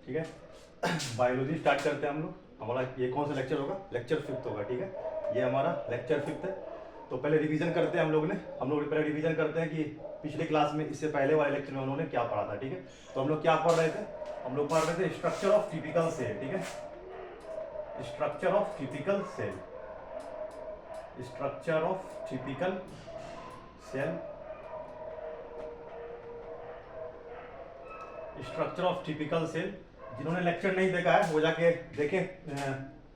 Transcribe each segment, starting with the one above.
ठीक है। Biology start करते हैं हम लोग। हमारा ये कौन सा लेक्चर होगा? लेक्चर 5 होगा, ठीक है। ये हमारा लेक्चर 5 है। तो पहले रिवीजन करते हैं हम लोग पहले रिवीजन करते हैं कि पिछले क्लास में, इससे पहले वाले लेक्चर में उन्होंने क्या पढ़ा था, ठीक है। तो हम लोग क्या पढ़ रहे थे? हम लोग पढ़ रहे थे स्ट्रक्चर ऑफ टिपिकल सेल, ठीक है। Structure of typical cell, structure of typical cell, structure of typical cell. जिन्होंने लेक्चर नहीं देखा है वो जाके देखें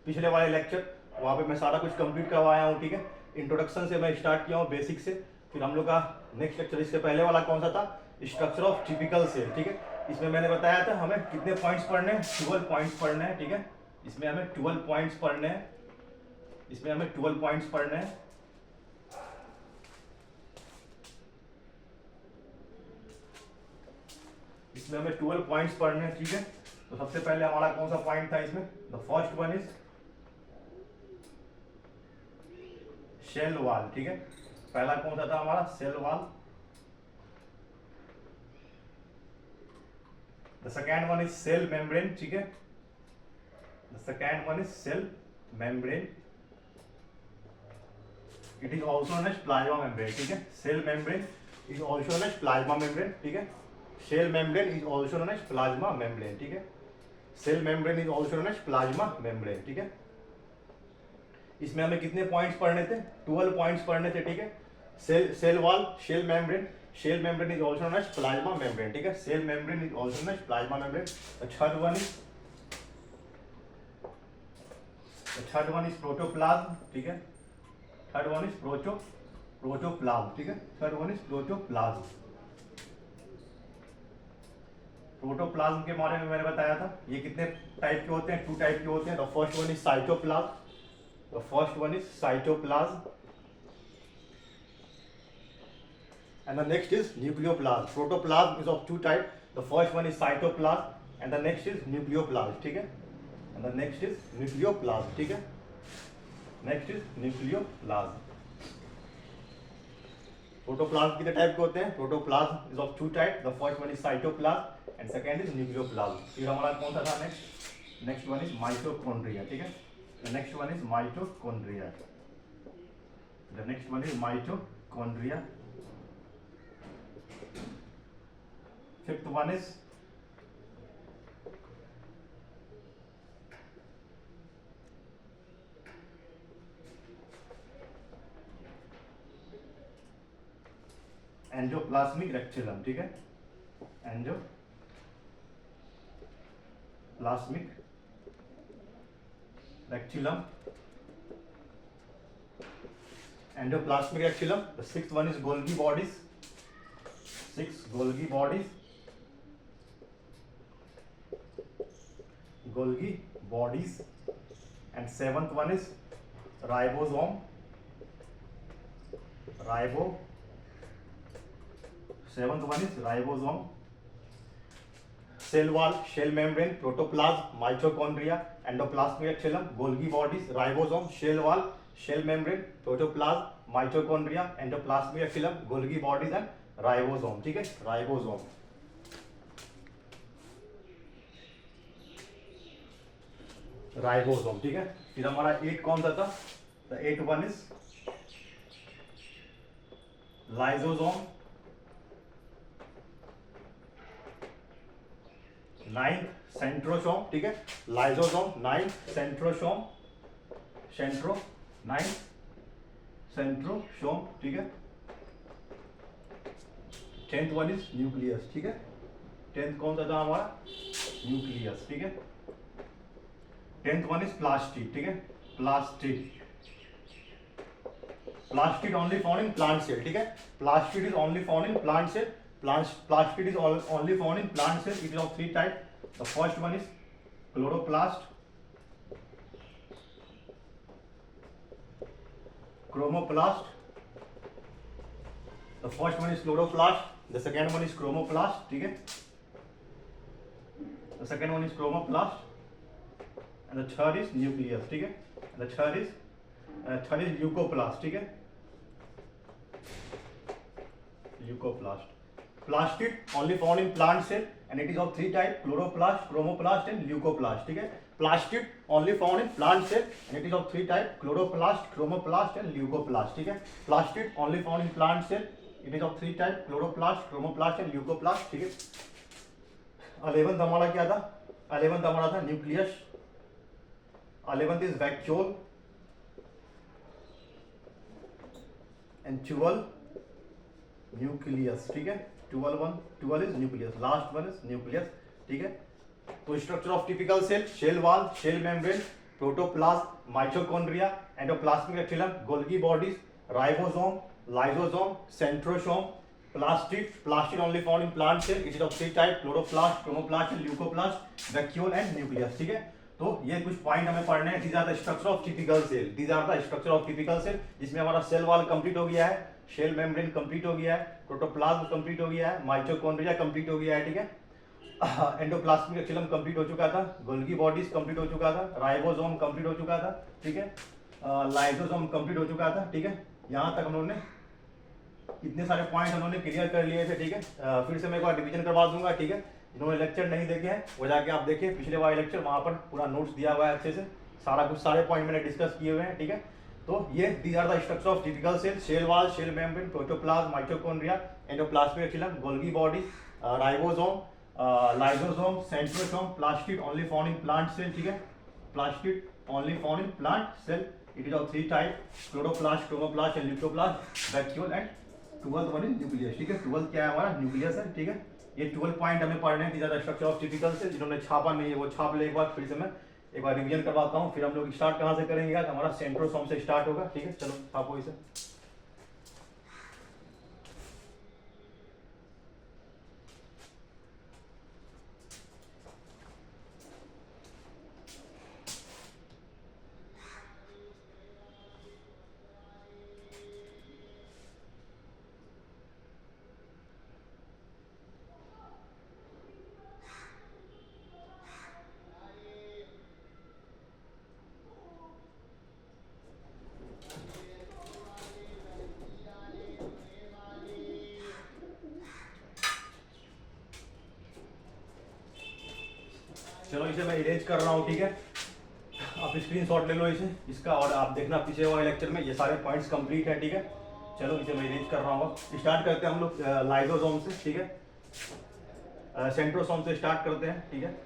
पिछले वाले लेक्चर, वहाँ पे मैं सारा कुछ कंप्लीट करवाया हूँ, ठीक है। इंट्रोडक्शन से मैं स्टार्ट किया हूँ, बेसिक से। फिर हम लोग का नेक्स्ट लेक्चर, इससे पहले वाला कौन सा था? स्ट्रक्चर ऑफ टिपिकल सेल, ठीक है। इसमें मैंने बताया था हमें कितने पॉइंट्स पढ़ने हैं, 12 पॉइंट्स पढ़ने हैं, ठीक है। इसमें हमें 12 पॉइंट्स पढ़ने हैं, इसमें हमें 12 पॉइंट्स पढ़ने हैं। इसमें हमें 12 पॉइंट्स पढ़ने हैं, ठीक है। तो सबसे पहले हमारा कौन सा पॉइंट था इसमें? The first one is shell wall, ठीक है। पहला कौन सा था हमारा? Cell wall. The second one is cell membrane, ठीक है। The second one is cell membrane. It is also known as plasma membrane, ठीक है। Cell membrane is also known as plasma membrane, ठीक है। Cell membrane is also known as plasma membrane, ठीक है। Cell membrane is also known as plasma membrane, ठीक है। इसमें हमें कितने पॉइंट्स पढ़ने थे? 12 पॉइंट्स पढ़ने थे, ठीक है। Cell wall, cell membrane, cell membrane is also known as plasma membrane, ठीक है। Cell membrane is also known as plasma membrane. Third one is protoplasm, ठीक है। थर्ड वन इज प्रोटोप्लाज्म, ठीक है। Third one is protoplasm. Protoplasm के बारे में मैंने बताया था, ये कितने टाइप के होते हैं? 2 टाइप के होते हैं। The first one is cytoplasm, the first one is cytoplasm, and the next is nucleoplasm. Protoplasm is of 2 types. The first one is cytoplasm and the next is nucleoplasm, ठीक है। and the next is nucleoplasm, ठीक है। next is nucleoplasm. Protoplasm कितने type के होते हैं? Protoplasm is of 2 type. The first one is cytoplasm and second is nucleoplasm. फिर हमारा कौन सा था नेक्स्ट वन इज माइटोकॉन्ड्रिया, ठीक है। The next one is mitochondria, the next one is mitochondria. Fifth one is endoplasmic reticulum, ठीक है। Endoplasmic reticulum, endoplasmic reticulum. The sixth one is Golgi bodies, 6 Golgi bodies, Golgi bodies. And seventh one is ribosome, seventh one is ribosome. Cell wall, cell membrane, protoplasm, mitochondria, endoplasmic reticulum, Golgi bodies, ribosome, cell wall, cell membrane, protoplasm, mitochondria, endoplasmic reticulum, Golgi bodies and ribosome, ठीक है। Ribosome, ribosome, ठीक है। फिर हमारा 8 कौन सा था? The 8 one is lysosome, 9 centrosome, ठीक है। लाइसोसोम 9 सेंट्रोसोम, 9 सेंट्रोसोम, ठीक है। 10th वन इज न्यूक्लियस, ठीक है। 10th कौन सा था हमारा? न्यूक्लियस, ठीक है। 10th वन इज प्लास्टिड, ठीक है। Plastid only found in plant cell, ठीक है। Plastid is only found in plant cell. Plastid is only found in plant cells. It is of 3 types. The first one is chloroplast, chromoplast. The first one is chloroplast. The second one is chromoplast. ठीक है। The second one is chromoplast, and the third is nucleus. ठीक है। And the third is leucoplast. ठीक है। leucoplast. Plastid only found in plant cell and it is of 3 type, chloroplast, chromoplast and leucoplast, ठीक है। Plastid only found in plant cell and it is of 3 type, chloroplast, chromoplast and leucoplast, ठीक है। Plastid only found in plant cell, it is of 3 type, chloroplast, chromoplast and leucoplast, ठीक है। 11th हमारा क्या था? 11th हमारा था nucleus, 11th is vacuole and 12 nucleus, ठीक है। 12 is nucleus, last one is nucleus, ठीक है। तो structure of typical cell, cell wall, cell membrane, protoplasm, mitochondria, endoplasmic reticulum, Golgi bodies, ribosome, lysosome, centrosome, plastid only found in plant cell, it is of 3 type, chloroplast, chromoplast and leucoplast, vacuole and nucleus, ठीक है। तो ये कुछ point हमें पढ़ने हैं। These are the structure of typical cell, these are the structure of typical cell, जिसमें हमारा सेल वॉल कंप्लीट हो गया है, शेल मेम्ब्रेन कंप्लीट हो गया है, प्रोटोप्लाज्म कंप्लीट हो गया है, माइटोकॉन्ड्रिया कंप्लीट हो गया है, ठीक है। एंडोप्लाज्मिक रेटिकुलम कंप्लीट हो चुका था, गोल्गी बॉडीज कंप्लीट हो चुका था, राइबोसोम कंप्लीट हो चुका था, ठीक है। लाइसोसोम कंप्लीट हो चुका था, ठीक है। यहाँ तक हम लोगों ने इतने सारे पॉइंट हम लोगों ने क्लियर कर लिए थे, ठीक है। फिर से मैं एक बार रिवीजन करवा दूंगा, ठीक है। जिन्होंने लेक्चर नहीं देखे हैं वो जाके आप देखिए पिछले वाले लेक्चर, वहाँ पर पूरा नोट्स दिया हुआ है अच्छे से, सारा कुछ सारे पॉइंट मैंने डिस्कस किए हुए हैं, ठीक है। तो ये these are the structure of typical cell, cell wall, cell membrane, protoplasm, mitochondria, endoplasmic reticulum, Golgi body, ribosome, lysosome, centrosome, plastid only found in plant cell, ठीक है। Plastid only found in plant cell, it is of 3 type, chloroplast, chromoplast and leucoplast, vacuole and 12th one is nucleus, ठीक है। 12th क्या है हमारा? Nucleus है, ठीक है। ये 12 पॉइंट हमें पढ़ने हैं, these are the structure of typical cell. जिन्होंने छापा नहीं है वो छाप ले, एक बार फिर से मैं एक बार रिवीजन करवाता हूँ। फिर हम लोग स्टार्ट कहाँ से करेंगे? तो हमारा सेंट्रोसोम से स्टार्ट होगा, ठीक है। चलो छापो इसे। चलो इसे मैं इरेज कर रहा हूँ, ठीक है। आप स्क्रीनशॉट ले लो इसे इसका, और आप देखना पीछे वाले लेक्चर में ये सारे पॉइंट्स कंप्लीट है, ठीक है। चलो इसे मैं इरेज कर रहा हूँ। स्टार्ट करते हैं हम लोग लाइसोसोम से, ठीक है। सेंट्रोसोम से स्टार्ट करते हैं, ठीक है।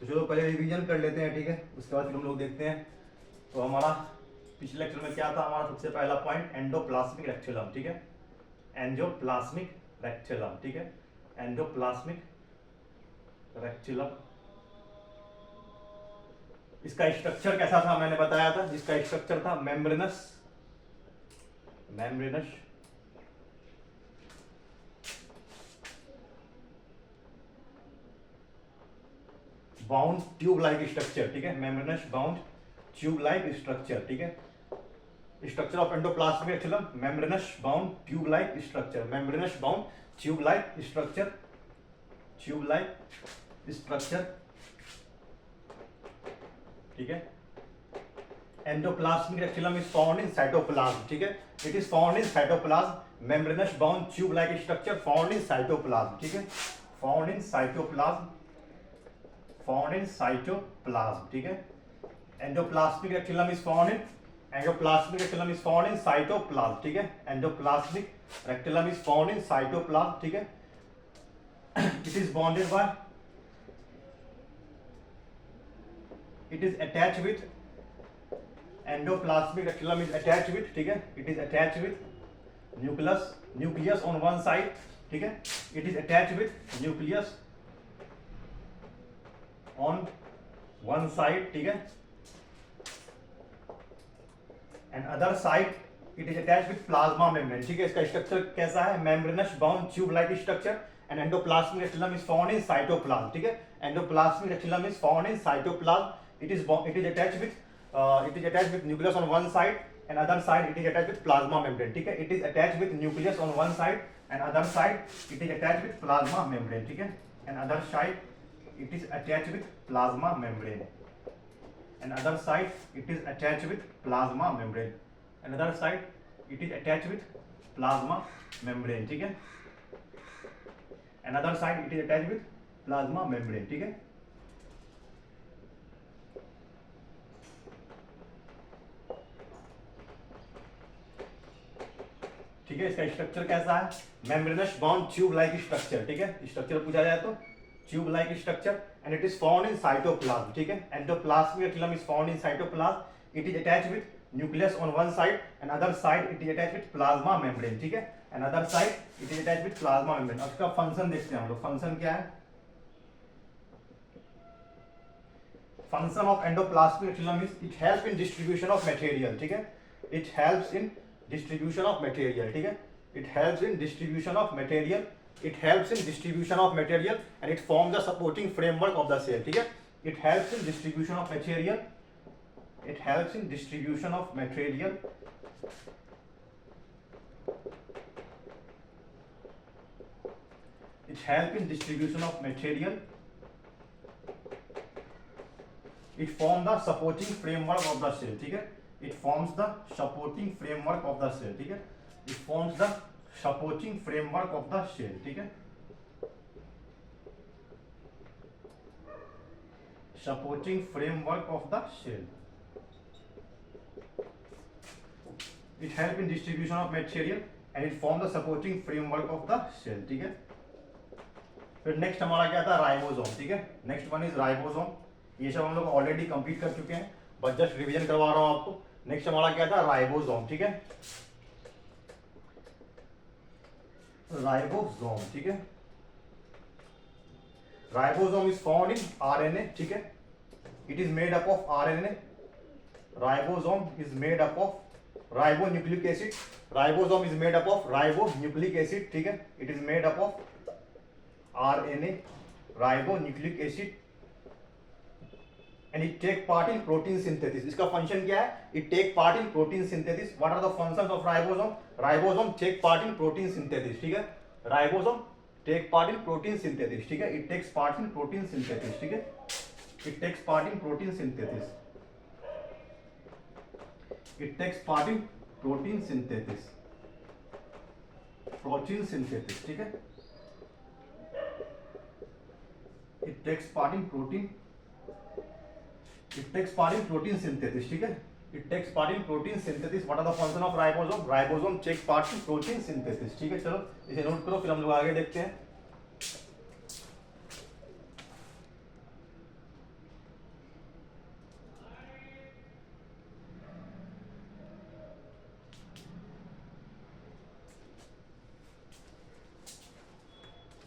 तो चलो पहले रिवीजन कर लेते हैं, ठीक है। उसके बाद फिर हम लोग देखते हैं। तो हमारा पिछले लेक्चर में क्या था? हमारा सबसे पहला पॉइंट एंडोप्लाज्मिक रेक्टेलम, ठीक है। एंडोप्लाज्मिक रेक्टेलम, ठीक है। एंडोप्लाज्मिक रेक्टेलम, इसका स्ट्रक्चर कैसा था मैंने बताया था। इसका स्ट्रक्चर था membranous, membranous bound tube like structure, ठीक है। Membranous bound tube like structure, ठीक है। Structure of endoplasmic reticulum, membranous bound tube like structure, membranous bound tube like structure, tube like structure, ठीक है। Endoplasmic reticulum is found in cytoplasm, ठीक है। It is found in cytoplasm, membranous bound tube like structure found in cytoplasm, ठीक है। Found in cytoplasm, found in cytoplasm, ठीक है। Endoplasmic reticulum is found in, endoplasmic reticulum is found in cytoplasm, ठीक है। Endoplasmic reticulum is found in cytoplasm, ठीक है। It is bonded by, it is attached with, endoplasmic reticulum is attached with, ठीक है। it is attached with nucleus on one side, ठीक है। it is attached with nucleus on one side, ठीक है, and other side it is attached with plasma membrane, ठीक है। इसका structure कैसा है, membranous bound tube like structure and endoplasmic reticulum is found in cytoplasm, ठीक है। Endoplasmic reticulum is found in cytoplasm, it is attached with nucleus on one side and other side it is attached with plasma membrane, ठीक है। it is attached with nucleus on one side and other side it is attached with plasma membrane, ठीक है, and other side it is attached with plasma membrane and other side it is attached with plasma membrane and other side it is attached with plasma membrane, ठीक है, and other side it is attached with plasma membrane, ठीक है। ठीक है, इसका structure कैसा है, membranous bound tube like structure, ठीक है। स्ट्रक्चर पूछा जाए तो tube like structure and it is found in cytoplasm, ठीक है। Endoplasmic reticulum is found in cytoplasm, it is attached with nucleus on one side and other side it is attached with plasma membrane, ठीक है, and other side it is attached with plasma membrane. अब इसका function देखते हैं हम लोग, function क्या है, function of endoplasmic reticulum is it helps in distribution of material, ठीक है, it helps in distribution of material, ठीक है, it helps in distribution of material, it helps in distribution of material and it forms the supporting framework of the cell, ठीक है, it helps in distribution of material, it helps in distribution of material, it helps in distribution of material, it forms the supporting framework of the cell, ठीक है, it forms the supporting framework of the cell, ठीक है, it forms the supporting framework of the cell, ठीक है, supporting framework of the cell, it help in distribution of material and it forms the supporting framework of the cell, ठीक है। फिर next हमारा क्या था, राइबोसोम, ठीक है, नेक्स्ट वन इज राइबोसोम। ये सब हम लोग ऑलरेडी कंप्लीट कर चुके हैं, बस जस्ट रिवीजन करवा रहा हूं आपको। नेक्स्ट हमारा क्या था, राइबोसोम, ठीक है, राइबोसोम, ठीक है, ribosome is found in RNA, ठीक है, it is made up of RNA, ribosome is made up of ribonucleic acid, ribosome is made up of ribonucleic acid, ठीक है, it is made up of RNA, ribonucleic acid and it take part in protein synthesis। इसका function क्या है, it take part in protein synthesis। what are the functions of ribosome, ribosome take part in protein synthesis, ठीक है, ribosome take part in protein synthesis, ठीक है, it takes part in protein synthesis, ठीक है, it takes part in protein synthesis, it takes part in protein synthesis, protein synthesis, ठीक है, it takes part in protein, it takes part in protein synthesis, ठीक है, it takes part in protein synthesis। what are the function of ribosome, ribosome takes part in protein synthesis, ठीक है। चलो इसे note करो, फिर हम लोग आगे देखते हैं।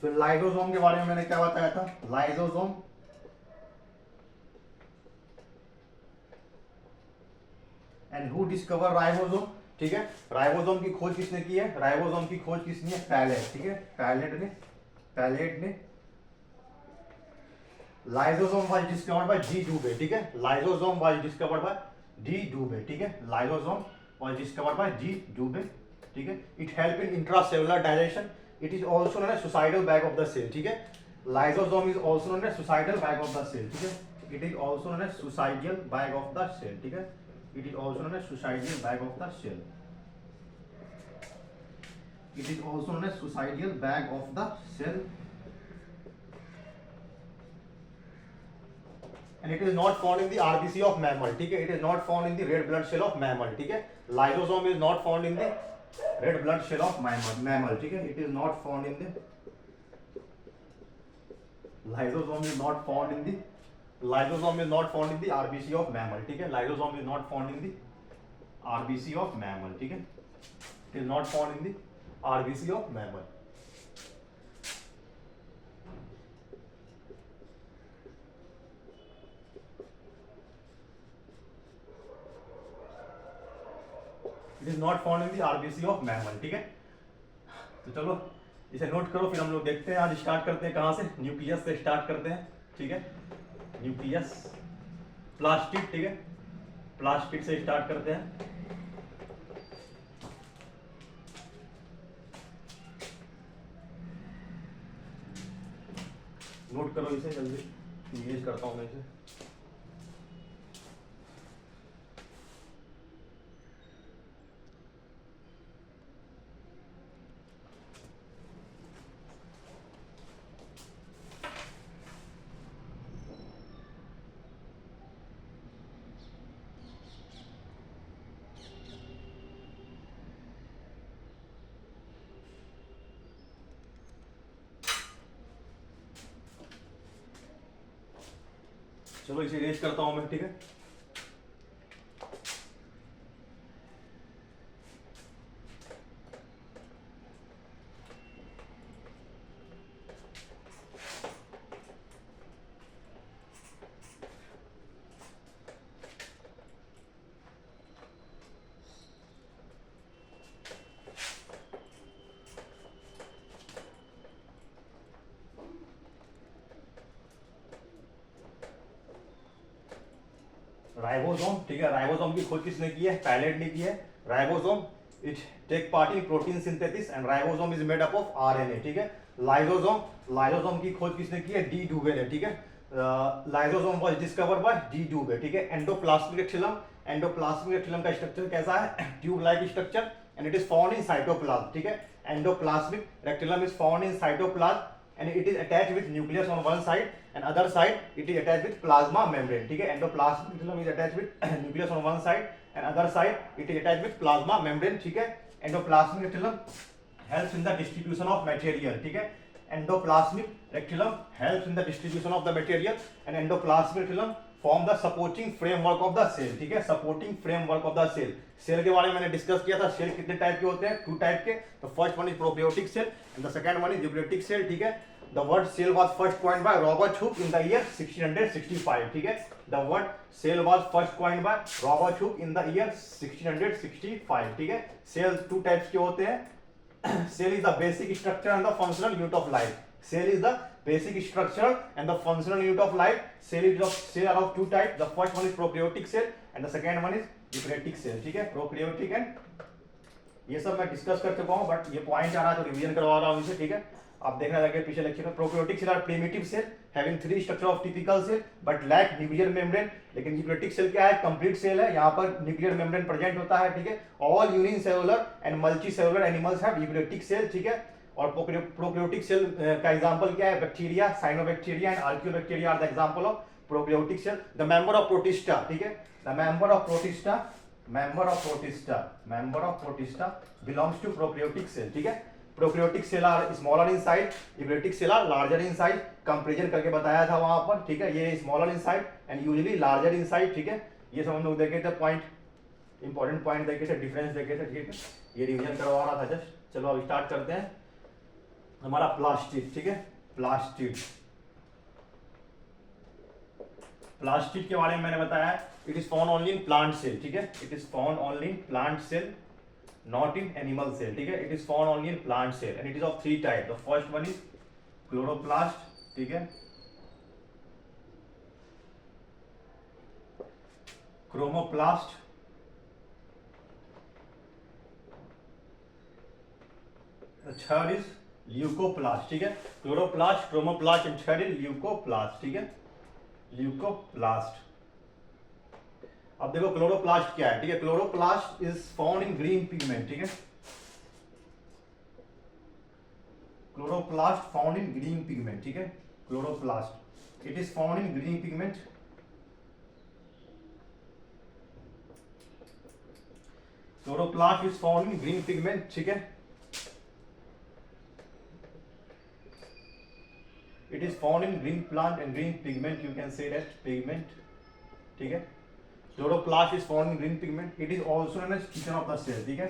फिर लाइसोसोम के बारे में मैंने क्या बताया था, lysosome and who discover ribosome, ठीक है, राइबोसोम की खोज किसने की है, राइबोसोम की खोज किसने है, पैलेट, ठीक है, पैलेट ने lysosome was discovered by G Duve, ठीक है, lysosome was discovered by de Duve, ठीक है, lysosome was discovered by G Duve, ठीक है, it help in intracellular digestion, it is also known as suicidal bag of the cell, ठीक है, lysosome is also known as suicidal bag of the cell, ठीक है, it is also known as suicidal bag of the cell, ठीक है, it is also known as suicidal bag of the cell, it is also known as suicidal bag of the cell and it is not found in the RBC of mammal, ठीक है, it is not found in the red blood cell of mammal, ठीक है, lysosome is not found in the red blood cell of mammal, ठीक है, it is not found in the lysosome is not found in the lysosome is not found in the RBC of mammal, ठीक है, lysosome is not found in the RBC of mammal, ठीक है, it is not found in the RBC of mammal। It is not found in the RBC of mammal, ठीक है। तो चलो इसे note करो, फिर हम लोग देखते हैं, आज स्टार्ट करते हैं कहाँ से, न्यूक्लियस से स्टार्ट करते हैं, ठीक है। न्यूक्लियस प्लास्टिड, ठीक है, प्लास्टिड से स्टार्ट करते हैं। नोट करो इसे जल्दी, इमेज करता हूँ मैं इसे। चलो इसे इरेज करता हूं मैं, ठीक है। राइबोसोम, ठीक है, राइबोसोम की खोज किसने की है, पैलेट ने की है। Ribosome it take part in protein synthesis and ribosome is made up of RNA, ठीक है। लाइसोसोम, लाइसोसोम की खोज किसने की है, डी डुवे ने, ठीक है। Lysosome was discovered by de Duve, ठीक है। एंडोप्लाज्मिक रेक्टिलम, एंडोप्लाज्मिक रेक्टिलम का स्ट्रक्चर कैसा है, tube like structure and it is found in cytoplasm, ठीक है। Endoplasmic reticulum is found in cytoplasm and it is attached with nucleus on one side and other side it is attached with plasma membrane, ठीक है। endoplasmic reticulum is attached with nucleus on one side and other side it is attached with plasma membrane, ठीक है। endoplasmic reticulum helps in the distribution of material, ठीक है। endoplasmic reticulum helps in the distribution of the material and endoplasmic reticulum form the supporting framework of the cell, ठीक है। supporting framework of the cell, cell के बारे में मैंने discuss किया था। सेल कितने टाइप के होते हैं, 2 टाइप के। तो first one is prokaryotic cell and the second one is eukaryotic cell, ठीक है। The word cell was first coined by Robert Hooke in the year 1665, ठीक है। The word cell was first coined by Robert Hooke in the year 1665, ठीक है। Cell 2 types के होते हैं। Cell is the basic structure and the functional unit of life. Cell is the basic structure and the functional unit of life. Cell are of 2 types. The first one is prokaryotic cell and the second one is eukaryotic cell, ठीक है। prokaryotic and ये सब मैं discuss कर चुका हूँ, but ये point आ रहा है तो रिवीजन करवा रहा हूँ इसे, ठीक है। आप देखना लगे पिछले लेक्चर में। prokaryotic cell are primitive cell having 3 structure of typical cell but lack nuclear membrane। लेकिन eukaryotic cell क्या है, कंप्लीट सेल है, यहाँ पर न्यूक्लियर मेम्ब्रेन प्रेजेंट होता है, ठीक है। All unicellular and multicellular animals have eukaryotic cell, ठीक है। और प्रोकैरियोटिक सेल का एग्जांपल क्या है, bacteria, cyanobacteria and archaebacteria are the example of prokaryotic cell. The member of Protista, ठीक है, the member of Protista belongs to prokaryotic cell, ठीक है। Prokaryotic cell are smaller in size, eukaryotic cell are larger in size. Comparison करके बताया था वहां पर, ठीक है। ये smaller in size and usually larger in size, ठीक है। ये सब हम लोग देखे थे पॉइंट, इंपॉर्टेंट पॉइंट देखे थे, डिफरेंस देखे थे, ठीक है। ये रिवीजन करवा रहा था जस्ट। चलो अब स्टार्ट करते हैं हमारा प्लास्टिड, ठीक है। प्लास्टिड के बारे में मैंने बताया, it is found only in plant cell, ठीक है। It is found only in plant cell, not in animal cell, ठीक है। It is found only in plant cell and it is of 3 type. The first one is chloroplast, ठीक है, chromoplast, third is leucoplast, ठीक है। Chloroplast, chromoplast and third is leucoplast, ठीक है। Leucoplast. अब देखो क्लोरोप्लास्ट क्या है, ठीक है। Chloroplast is found in green pigment, ठीक है। Chloroplast found in green pigment, ठीक है। Chloroplast it is found in green pigment. Chloroplast is found in green pigment, ठीक है। It is found in green plant and green pigment, you can say that pigment, ठीक है। Chloroplast is found in green pigment. It is also known as kitchen of the cell, ठीक है।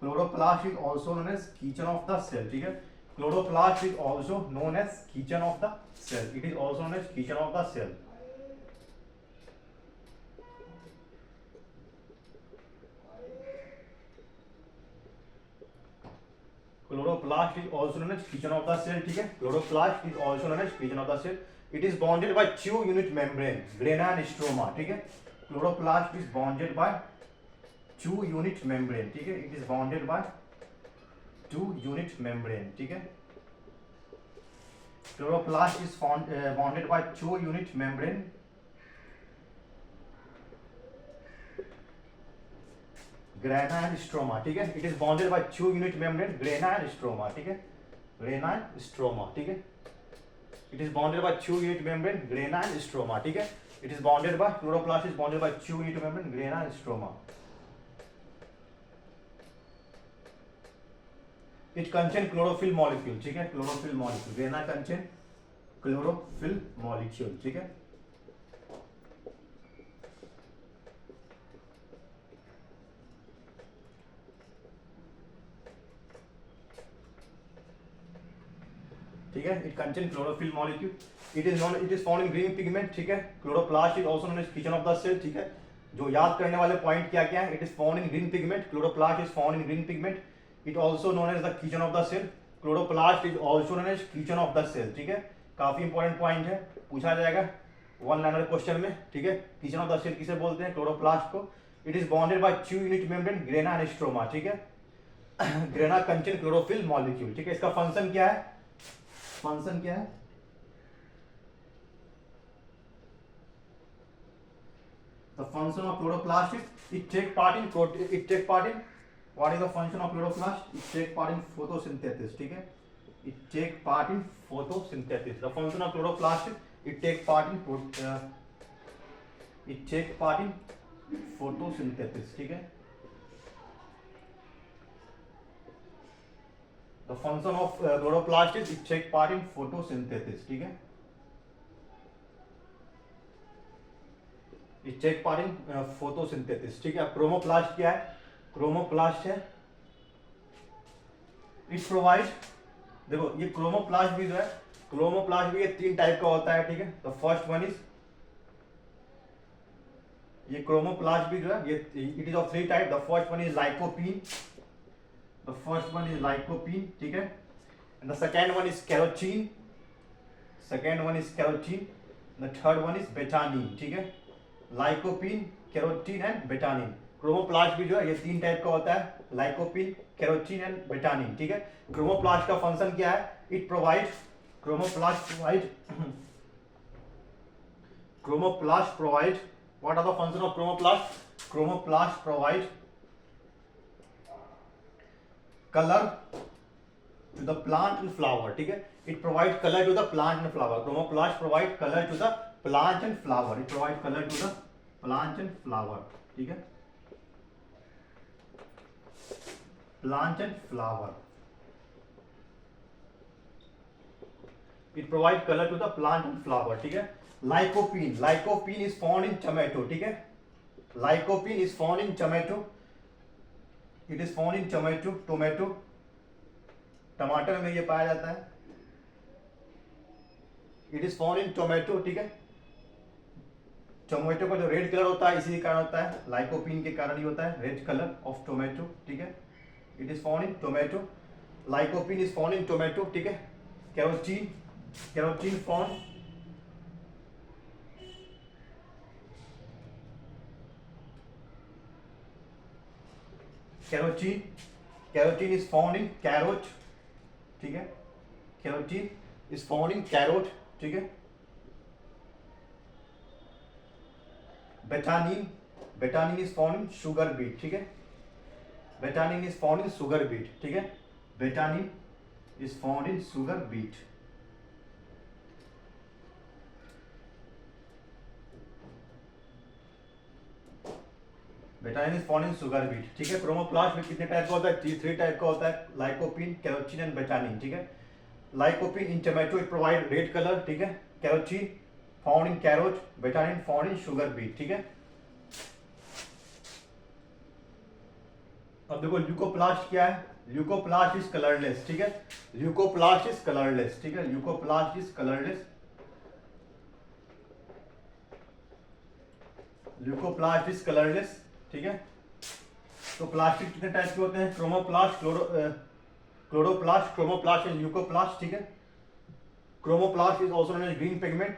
Chloroplast is also known as kitchen of the cell, ठीक है। Chloroplast is also known as kitchen of the cell. It is also known as kitchen of the cell. Chloroplast is also known as kitchen of the cell, ठीक है, chloroplast is also known as kitchen of the cell. It is bonded by 2 unit membrane, grana and stroma, ठीक है. Chloroplast is bonded by 2 unit membrane, ठीक है. It is bonded by 2 unit membrane, ठीक है. Chloroplast is bonded by 2 unit membrane. Grana and stroma, ठीक है. It is bonded by 2 unit membrane, grana and stroma, ठीक है. Grana and stroma, ठीक है. It is bonded by 2 unit membrane, grana and stroma, ठीक है. It is bonded by, chloroplast is bonded by 2 unit membrane, grana and stroma. It contain chlorophyll molecule, ठीक है. Chlorophyll molecule, grana contain chlorophyll molecule, ठीक है. ठीक है. It contain chlorophyll molecule. It is found in green pigment, ठीक है. Chloroplast is also known as kitchen of the cell, ठीक है. जो याद करने वाले पॉइंट क्या क्या है? It is found in green pigment. Chloroplast is found in green pigment. It also known as the kitchen of the cell. Chloroplast is also known as kitchen of the cell, ठीक है. काफी important point है, पूछा जाएगा 1 liner question में, ठीक है. Kitchen of the cell किसे बोलते हैं? क्लोरोप्लास्ट को. It is bonded by 2 unit membrane, grana and stroma, ठीक है. ग्रेना कंटेन क्लोरोफिल मॉलिक्यूल, ठीक है. इसका फंक्शन क्या है? फंक्शन क्या है? The function of chloroplast is it take part in what is the function of chloroplast? It take part in photosynthesis, ठीक है. It take part in photosynthesis. The function of chloroplast is it take part in photosynthesis, ठीक है. The function of chloroplast is it take part in photosynthesis, ठीक है. It take part in photosynthesis, ठीक है. Chromoplast क्या है? Chromoplast है, it provide, देखो ये क्रोमोप्लास्ट भी जो है, क्रोमोप्लास्ट भी ये 3 टाइप का होता है, ठीक है. तो फर्स्ट वन इज, ये क्रोमोप्लास्ट भी जो है ये it is of 3 type. The first one is lycopene, ठीक है. And the second one is carotene, the third one is betanin, ठीक है. Lycopene, carotene and betanin. Chromoplast भी जो है ये 3 टाइप का होता है, लाइकोपीन, कैरोटीन एंड बेटानिन, ठीक है. क्रोमोप्लास्ट का फंक्शन क्या है? It provide, chromoplast provide what are the function of chromoplast? Chromoplast provide colour to the plant and flower, ठीक है. It provide colour to the plant and flower. Chromoplast provide colour to the plant and flower. It provide colour to the plant and flower, ठीक है. Plant and flower. It provide color to the plant and flower, ठीक है. Lycopene is found in tomato, ठीक है. Lycopene is found in tomato. It is found in tomato. टमाटर में ये पाया जाता है. It is found in tomato, ठीक है. टोमेटो का जो रेड कलर होता है इसी के कारण होता है, लाइकोपीन के कारण ही होता है रेड कलर ऑफ टोमेटो, ठीक है. It is found in tomato. Lycopene is found in tomato, ठीक है. Carotene found, carotene is found in carrot, ठीक है. Carotene is found in carrot, ठीक है. Betanin is found in sugar beet, ठीक है. Betanin is found in sugar beet, ठीक है. Betanin is found in sugar beet. Betanin is found in sugar beet, ठीक है. क्रोमोप्लास्ट में कितने टाइप का होता है? 3 टाइप का होता है, लाइकोपीन, कैरोटीन एंड बेटानिन, ठीक है. Lycopene in tomato it provide red colour, ठीक है. Carotene found in carrot, betanin found in sugar beet, ठीक है. अब देखो ल्यूकोप्लास्ट क्या है? ल्यूकोप्लास्ट इज कलरलेस, ठीक है. ल्यूकोप्लास्ट इज कलरलेस, ठीक है. Leucoplast is colourless. Leucoplast is colourless, ठीक है. तो प्लास्टिक कितने टाइप के होते हैं? Chromoplast, chloroplast, chromoplast and leucoplast, ठीक है। Chromoplast is also known as green pigment,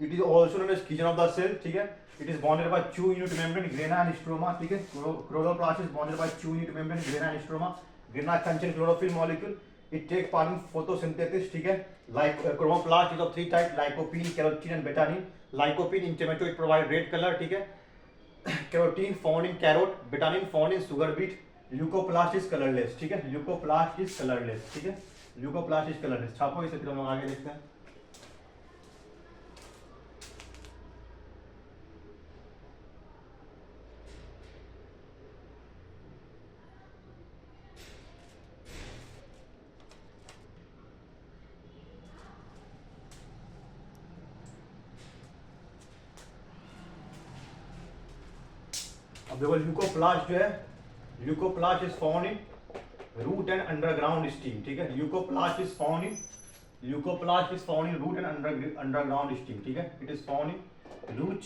it is also known as kitchen of the cell, ठीक है। It is bonded by 2 unit membrane, grana and stroma, ठीक है। Chloroplast is bonded by 2 unit membrane, grana and stroma. Grana contain chlorophyll molecule, it take part in photosynthesis, ठीक है। Like chromoplast is of 3 type, lycopene, carotene and betadine. Lycopene in tomato it provide red colour, ठीक है। Carotene found in carrot, betadine found in sugar beet. Leucoplast is colourless, ठीक है। Leucoplast is colourless, ठीक है। Leucoplast is colourless. छापो इसे, फिर हम लोग आगे देखते हैं। अब देखो ल्यूकोप्लास्ट जो है, leucoplast is found in root and underground stem, ठीक है। Leucoplast is found in root and underground stem, ठीक है। It is found in root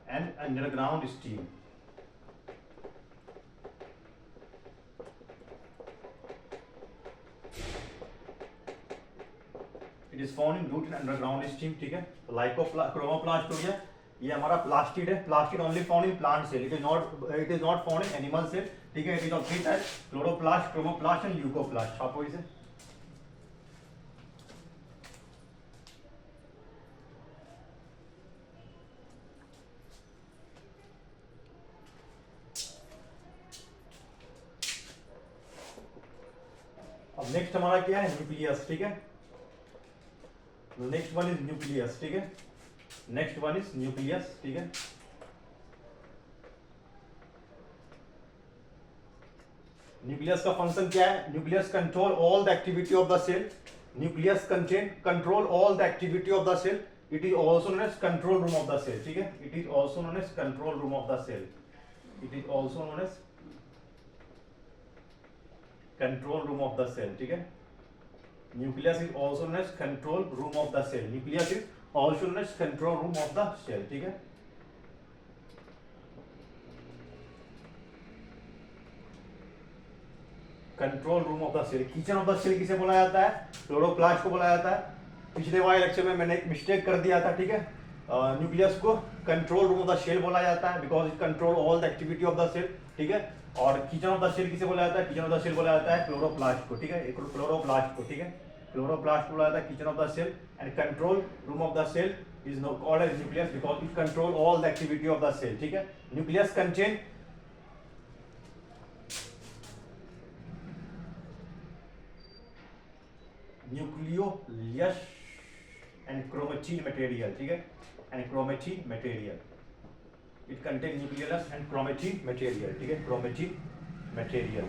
and underground stem. It is found in root and underground stem, ठीक है। तो chromoplast हो गया, ये हमारा प्लास्टिड है। Plastid only found in plant cell, it is not found in animal cell, ठीक है। It is of 3 type, chloroplast, chromoplast and leucoplast. छापो इसे। अब नेक्स्ट हमारा क्या है, न्यूक्लियस, ठीक है। नेक्स्ट वन इज न्यूक्लियस, ठीक है। नेक्स्ट वन इज न्यूक्लियस, ठीक है। न्यूक्लियस का फंक्शन क्या है? Nucleus control all the activity of the cell. Nucleus control all the activity of the cell. It is also known as control room of the cell, ठीक है। It is also known as control room of the cell. It is also known as control room of the cell, ठीक है। Nucleus is also known as control room of the cell. Nucleus is also known as control room of the cell, ठीक है। Control room of the cell, kitchen of the cell किसे बोला जाता है? Chloroplast को बोला जाता है। पिछले वाले लेक्चर में मैंने एक मिस्टेक कर दिया था, ठीक है। न्यूक्लियस को control room of the cell बोला जाता है because it control all the activity of the cell, ठीक है। और किचन ऑफ द सेल किसे बोला जाता है? किचन ऑफ द सेल बोला जाता है क्लोरोप्लास्ट को, ठीक है। क्लोरोप्लास्ट को, ठीक है। क्लोरोप्लास्ट को बोला जाता है kitchen of the cell and control room of the cell is called as nucleus because it control all the activity of the cell, ठीक है। Nucleus contain nucleolus and chromatin material, ठीक है। And chromatin material, it contain nucleolus and chromatin material, ठीक है। Chromatin material,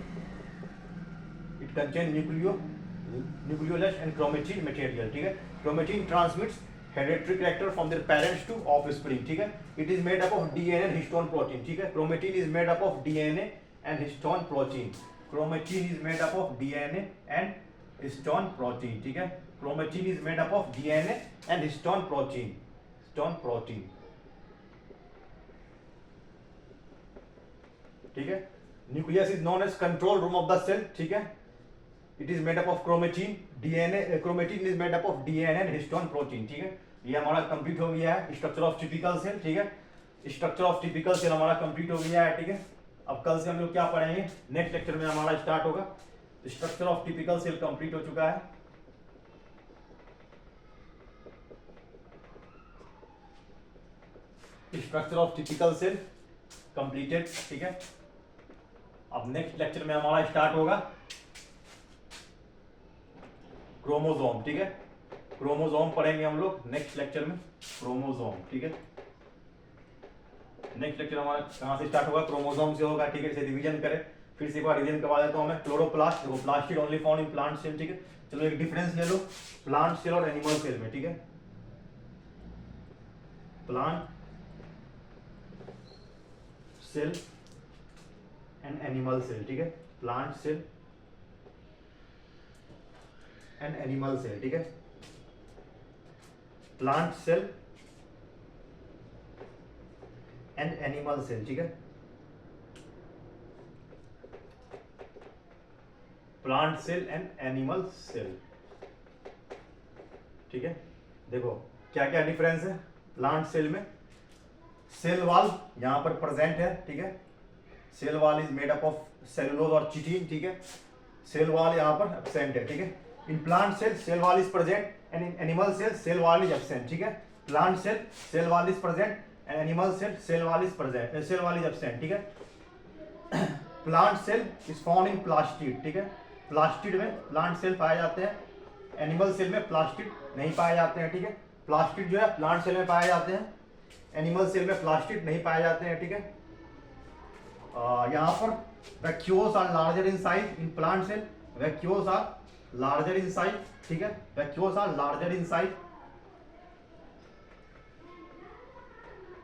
it contain nucleolus and chromatin material, ठीक है। Chromatin transmits hereditary character from their parents to offspring, ठीक है। It is made up of DNA and histone protein, ठीक है। Chromatin is made up of DNA and histone protein. Chromatin is made up of DNA and histone protein, ठीक है। Chromatin is made up of DNA and histone protein, histone protein, ठीक है। Nucleus is known as control room of the cell, ठीक है। It is made up of chromatin, DNA, chromatin is made up of DNA and histone protein, ठीक है। ये हमारा complete हो गया है स्ट्रक्चर ऑफ टिपिकल सेल, ठीक है। स्ट्रक्चर ऑफ टिपिकल सेल हमारा कंप्लीट हो गया है, ठीक है। अब कल से हम लोग क्या पढ़ेंगे, नेक्स्ट लेक्चर में हमारा स्टार्ट होगा। Structure of typical cell complete हो चुका है। Structure of typical cell completed, ठीक है। अब नेक्स्ट लेक्चर में हमारा स्टार्ट होगा क्रोमोसोम, ठीक है। क्रोमोसोम पढ़ेंगे हम लोग नेक्स्ट लेक्चर में, क्रोमोसोम, ठीक है। नेक्स्ट लेक्चर हमारा कहां से स्टार्ट होगा? क्रोमोसोम से होगा, ठीक है। इसे रिवीजन करें, फिर से एक बार रिवीजन करवा देता हूं मैं। क्लोरोप्लास्ट, देखो plastid only found in plant cell, ठीक है। चलो एक डिफरेंस ले लो प्लांट सेल और एनिमल सेल में, ठीक है। Plant cell and animal cell, ठीक है। Plant cell and animal cell, ठीक है। Plant cell and animal cell, ठीक है। Plant cell and animal cell. ठीक है, देखो क्या क्या डिफरेंस है प्लांट सेल में। सेल वॉल यहां पर प्रेजेंट है, ठीक है, cell wall is made up of cellulose और चिटिन, ठीक है, सेल वॉल यहां पर एब्सेंट है, ठीक है। In plant cell wall is present and in animal cell wall is absent, ठीक है। Plant cell wall is present and animal cell wall is present, cell wall is absent, ठीक है। Plant cell is found in plastid, ठीक है, plastid में plant cell पाए जाते हैं, एनिमल सेल में प्लास्टिड नहीं पाए जाते हैं, ठीक है। प्लास्टिड जो है प्लांट सेल में पाए जाते हैं, एनिमल सेल में प्लास्टिड नहीं पाए जाते हैं, ठीक है। यहाँ पर vacuoles are larger in size in plant cell, vacuoles are larger in size, ठीक है, vacuoles are larger in size,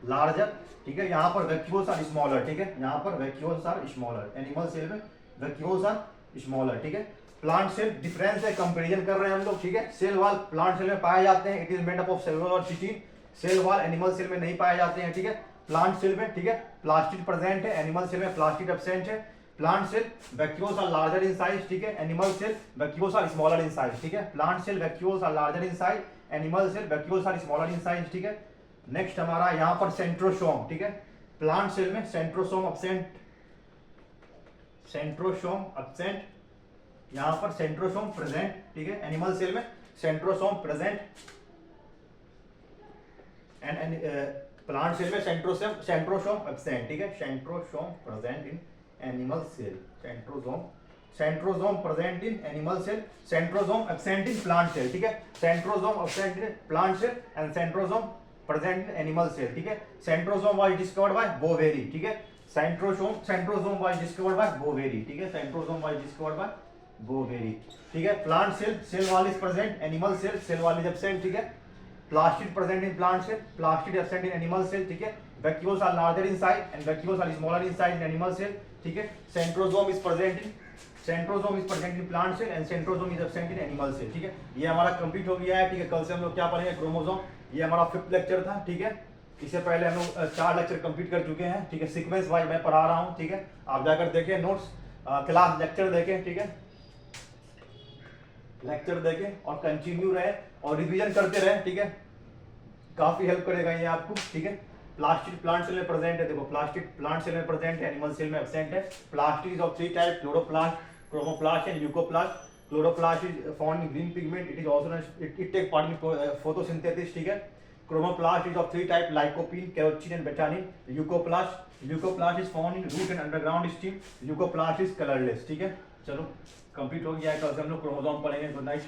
larger, ठीक है। यहाँ पर वैक्यूल्स आर स्मॉलर, ठीक है, यहाँ पर vacuoles are smaller, animal cell में वैक्यूल्स आर स्मॉलर, ठीक है। प्लांट सेल डिफरेंस है, कंपैरिजन कर रहे हैं हम लोग, ठीक है। सेल वॉल प्लांट सेल में पाए जाते हैं, it is made up of cellulose और chitin, cell wall animal cell में नहीं पाए जाते हैं, ठीक है। प्लांट सेल में, ठीक है, प्लास्टिड प्रेजेंट है, एनिमल सेल में प्लास्टिड एब्सेंट है। Plant cell vacuoles are larger in size, ठीक है, animal cell vacuoles are smaller in size, ठीक है। Plant cell vacuoles are larger in size, animal cell vacuoles are smaller in size, ठीक है। Next हमारा यहाँ पर सेंट्रोसोम, ठीक है, प्लांट सेल में सेंट्रोसोम एब्सेंट, सेंट्रोसोम एब्सेंट, यहाँ पर सेंट्रोसोम प्रेजेंट, ठीक है। एनिमल सेल में centrosome present and plant cell में सेंट्रोसोम एब्सेंट, ठीक है, centrosome present in animal cell, centrosome present in animal cell, centrosome absent in plant cell, ठीक है। Centrosome absent in plant cell and centrosome present in animal cell, ठीक है। Centrosome was discovered by Boveri, ठीक है, centrosome was discovered by Boveri, ठीक है, centrosome was discovered by Boveri, ठीक है। Plant cell wall is present, animal cell wall is absent, ठीक है। Plastid present in plant cell, plastid absent in animal cell, ठीक है। Vacuoles are larger in size and vacuoles are smaller in size in animal cell, ठीक है। Centrosome is present in plant cell and centrosome is absent in animal cell, ठीक है। ये हमारा complete हो गया है, ठीक है। कल से हम लोग क्या पढ़ेंगे, क्रोमोसोम। ये हमारा 5th लेक्चर था, ठीक है। इससे पहले हम लोग 4 लेक्चर कंप्लीट कर चुके हैं, ठीक है। सीक्वेंस वाइज मैं पढ़ा रहा हूँ, ठीक है। आप जाकर देखें नोट्स, क्लास लेक्चर देखें, ठीक है, लेक्चर देखें और कंटिन्यू रहे और रिवीजन करते रहे, ठीक है। काफी हेल्प करेगा ये आपको, ठीक है। प्लास्टिड प्लांट सेल में प्रेजेंट है, देखो प्लास्टिड प्लांट सेल में प्रेजेंट है, एनिमल सेल में एब्सेंट है। Plastid is of 3 type, chloroplast, chromoplast and leucoplast. Chloroplast is found in green pigment, it is also it take part in photosynthesis, ठीक है। Chromoplast is of 3 type, lycopene, carotene and betanin. Leucoplast is found in root and underground stem. Leucoplast is colourless, ठीक है। चलो complete हो गया है, कल से हम लोग क्रोमोसोम पढ़ेंगे। Good night.